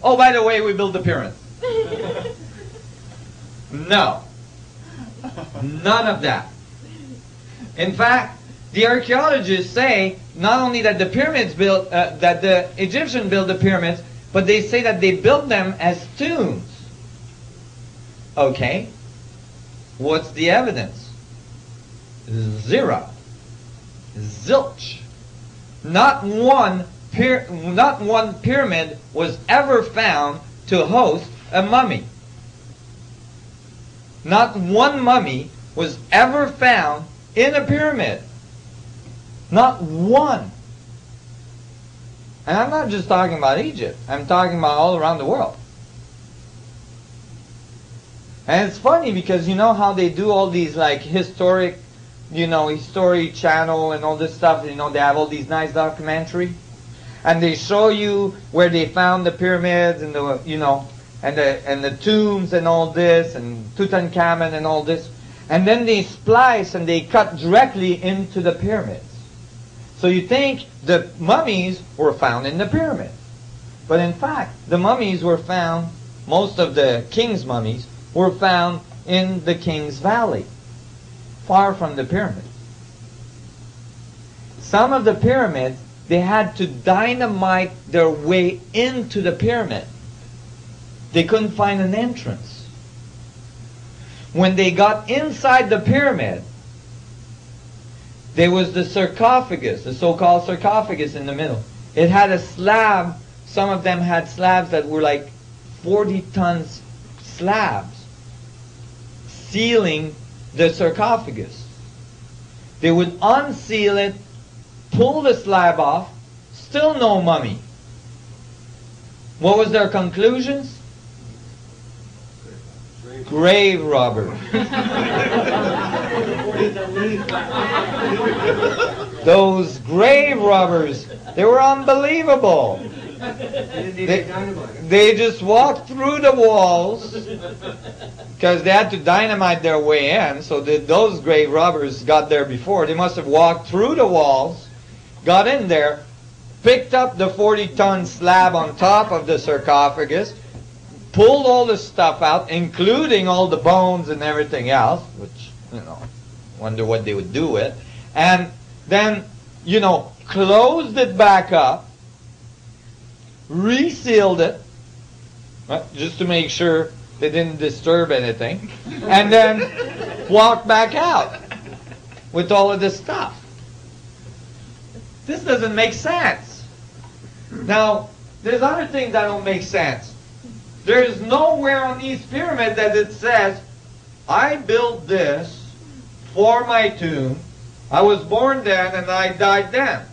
oh, by the way, we built the pyramids. No. None of that. In fact, the archaeologists say not only that the pyramids built, that the Egyptians built the pyramids, but they say that they built them as tombs. Okay. What's the evidence? Zero. Zilch. Not one pyramid was ever found to host a mummy. Not one mummy was ever found in a pyramid. Not one. And I'm not just talking about Egypt. I'm talking about all around the world. And it's funny because you know how they do all these like historic, History Channel and all this stuff. They have all these nice documentary, and they show you where they found the pyramids and the tombs and all this and Tutankhamun and all this, and then they splice and they cut directly into the pyramids. So you think the mummies were found in the pyramid, but in fact the mummies were found. Most of the king's mummies were found in the King's Valley, far from the pyramids. Some of the pyramids, they had to dynamite their way into the pyramid. They couldn't find an entrance. When they got inside the pyramid, there was the sarcophagus, the so-called sarcophagus in the middle. It had a slab. Some of them had slabs that were like 40 tons slabs sealing the sarcophagus. They would unseal it, pull the slab off, still no mummy. What was their conclusions? Grave robber. Those grave robbers, they were unbelievable. They just walked through the walls because they had to dynamite their way in. So those grave robbers got there before. They must have walked through the walls, got in there, picked up the 40-ton slab on top of the sarcophagus, pulled all the stuff out, including all the bones and everything else, which, wonder what they would do with, and then, closed it back up, resealed it, just to make sure they didn't disturb anything, and then walked back out with all of this stuff. This doesn't make sense. Now, there's other things that don't make sense. There's nowhere on these pyramids that it says, I built this for my tomb, I was born then and I died then.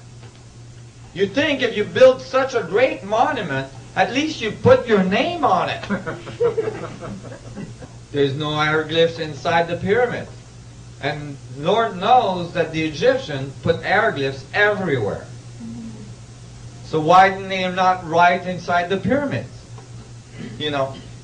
You think if you build such a great monument, at least you put your name on it. There's no hieroglyphs inside the pyramid. And Lord knows that the Egyptians put hieroglyphs everywhere. So why didn't they not write inside the pyramids?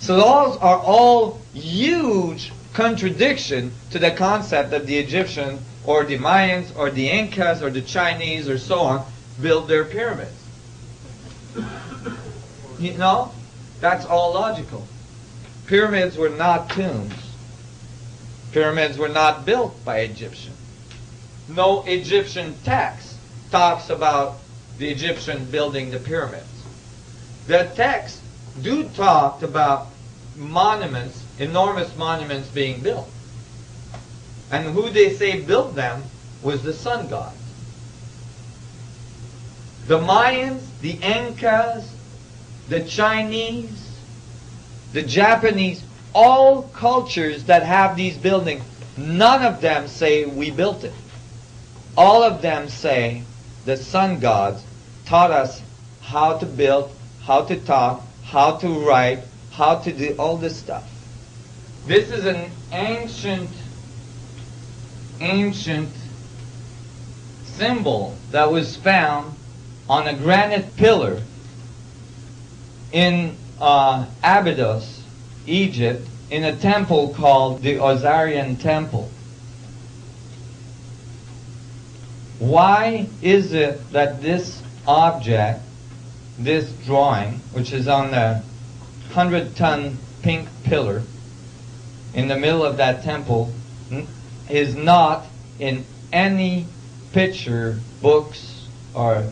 So those are all huge contradiction to the concept that the Egyptians or the Mayans or the Incas or the Chinese or so on built their pyramids. That's all logical. Pyramids were not tombs. Pyramids were not built by Egyptians. No Egyptian text talks about the Egyptian building the pyramids. The texts do talk about monuments, enormous monuments being built. And who they say built them was the sun god. The Mayans, the Incas, the Chinese, the Japanese, all cultures that have these buildings, none of them say we built it. All of them say the sun gods taught us how to build, how to talk, how to write, how to do all this stuff. This is an ancient symbol that was found on a granite pillar in Abydos, Egypt, in a temple called the Osirian Temple. Why is it that this object, this drawing, which is on the 100-ton pink pillar in the middle of that temple is not in any picture books or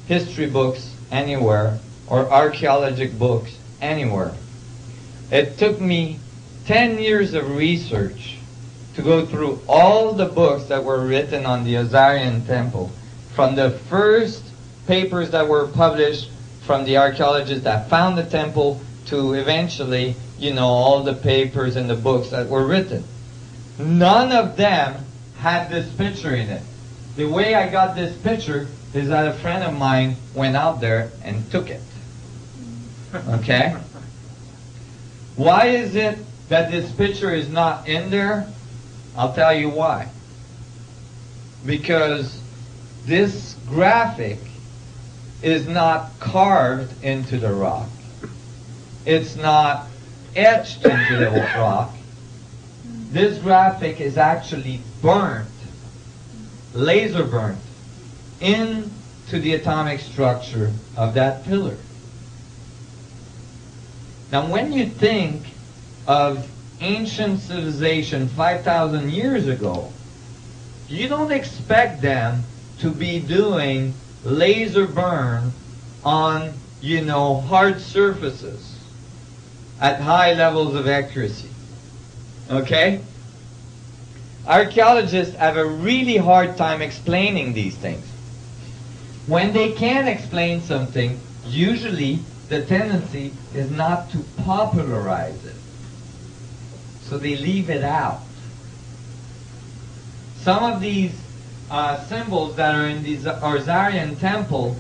history books anywhere or archaeological books anywhere. It took me 10 years of research to go through all the books that were written on the Osirian temple, from the first papers that were published from the archaeologists that found the temple to eventually, all the papers and the books that were written. None of them had this picture in it. The way I got this picture is that a friend of mine went out there and took it. Okay? Why is it that this picture is not in there? I'll tell you why. Because this graphic is not carved into the rock. It's not etched into the rock. This graphic is actually burnt, laser burnt, into the atomic structure of that pillar. Now when you think of ancient civilization 5,000 years ago, you don't expect them to be doing laser burn on, hard surfaces at high levels of accuracy. Okay? Archaeologists have a really hard time explaining these things. When they can't explain something, usually the tendency is not to popularize it. So they leave it out. Some of these symbols that are in the Osirian temple,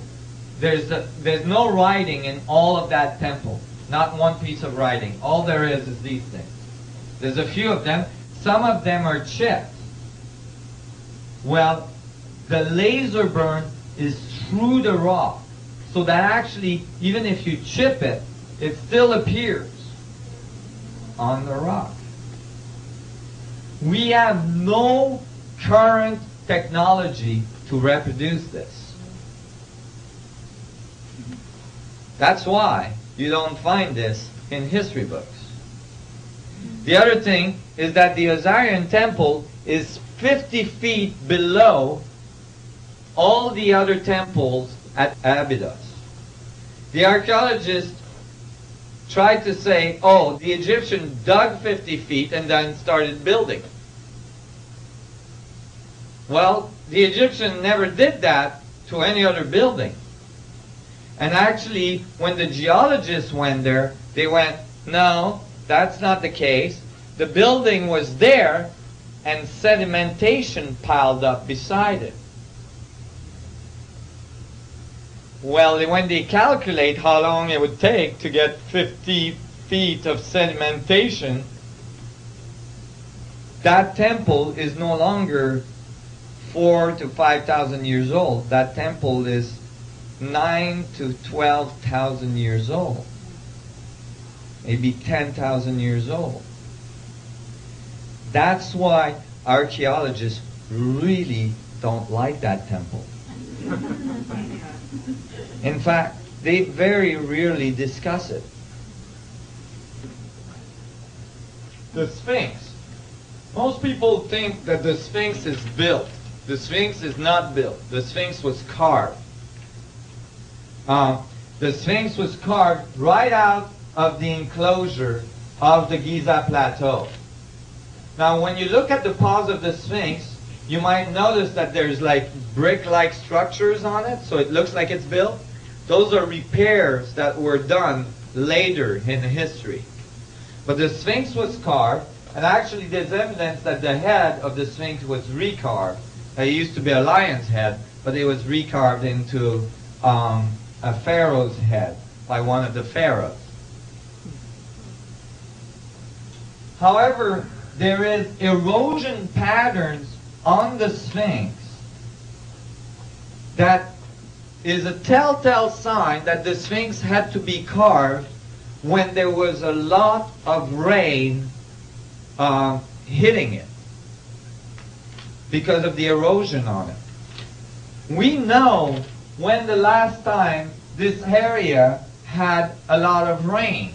there's no writing in all of that temple. Not one piece of writing. All there is these things. There's a few of them. Some of them are chipped. Well, the laser burn is through the rock. So that actually, even if you chip it, it still appears on the rock. We have no current technology to reproduce this. That's why you don't find this in history books. The other thing is that the Osirian temple is 50 feet below all the other temples at Abydos. The archaeologists tried to say, oh, the Egyptians dug 50 feet and then started building. Well, the Egyptians never did that to any other building. And actually, when the geologists went there, they went, no, that's not the case. The building was there and sedimentation piled up beside it. Well, when they calculate how long it would take to get 50 feet of sedimentation, that temple is no longer 4,000 to 5,000 years old. That temple is 9,000 to 12,000 years old. Maybe 10,000 years old. That's why archaeologists really don't like that temple. In fact, they very rarely discuss it. The Sphinx. Most people think that the Sphinx is built. The Sphinx is not built. The Sphinx was carved. The Sphinx was carved right out of the enclosure of the Giza Plateau. Now, when you look at the paws of the Sphinx, you might notice that there's like brick-like structures on it, so it looks like it's built. Those are repairs that were done later in history. But the Sphinx was carved, and actually there's evidence that the head of the Sphinx was recarved. It used to be a lion's head, but it was recarved into a pharaoh's head by one of the pharaohs. However, there is erosion patterns on the Sphinx that is a telltale sign that the Sphinx had to be carved when there was a lot of rain hitting it because of the erosion on it. We know when the last time this area had a lot of rain.